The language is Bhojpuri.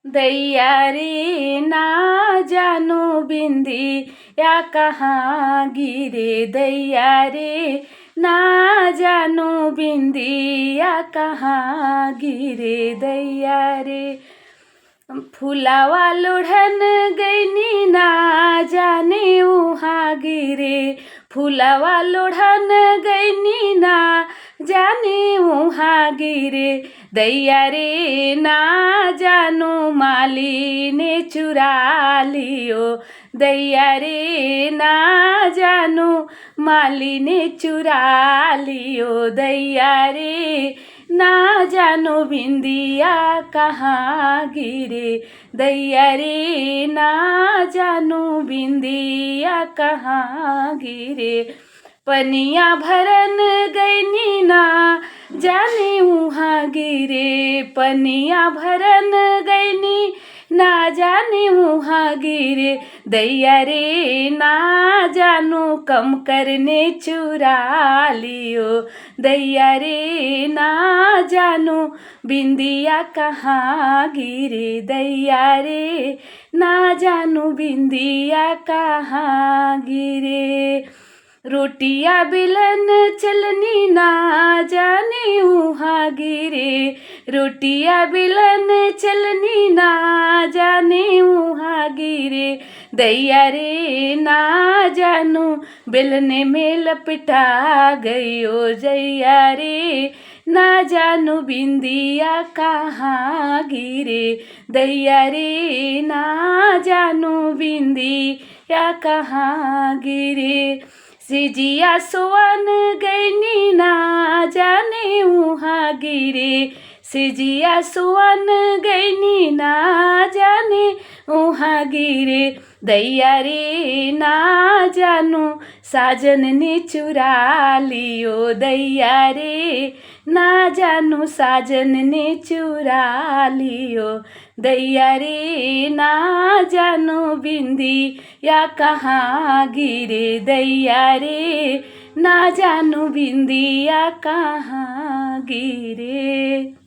दैया रे ना जानो बिंदिया कहाँ गिरे, दैया रे ना जानो बिंदिया कहाँ गिरे, दैया रे। फुलावा लोढ़न गईनी ना जाने उहाँ गिरे, फुलावा लोढ़न गईनी ना जाने उहाँ गिरे, दैया रे ना जानो माली ने चुरा लियो, दैया रे ना जानो माली ने चुरा लियो, दैया रे ना जानो बिंदिया कहाँ गिरे, दैया रे ना जानो बिंदिया कहाँ गिरे। पनिया भरन गईनी ना जाने उहाँ गिरे, पनिया भरन गईनी ना जाने उहाँ गिरे, दैया रे ना जानो कम करने चुरा लियो, दैया रे ना जानो बिंदिया कहाँ गिरे, दैया रे ना जानो बिंदिया कहाँ गिरे। रोटिया बेलन चलनी ना जाने उहाँ गिरे, रोटिया बेलन चलनी ना जाने उहाँ गिरे, दैया रे ना जानो बेलने में लपटा गयो, दैया रे ना जानो बिंदिया कहाँ गिरे, दैया रे ना जानो बिंदिया कहाँ गिरे। सिजिया सोवन गईनी ना जाने उहाँ गिरे, सिजिया सोवन गईनी ना जाने उहाँ गिरे, दैया रे ना जानो साजन ने चुरा लियो, दैया रे ना जानो साजन ने चुरा लियो, दैया रे ना जानो बिंदिया कहाँ गिरे, दैया रे ना जानो बिंदिया कहाँ गिरे।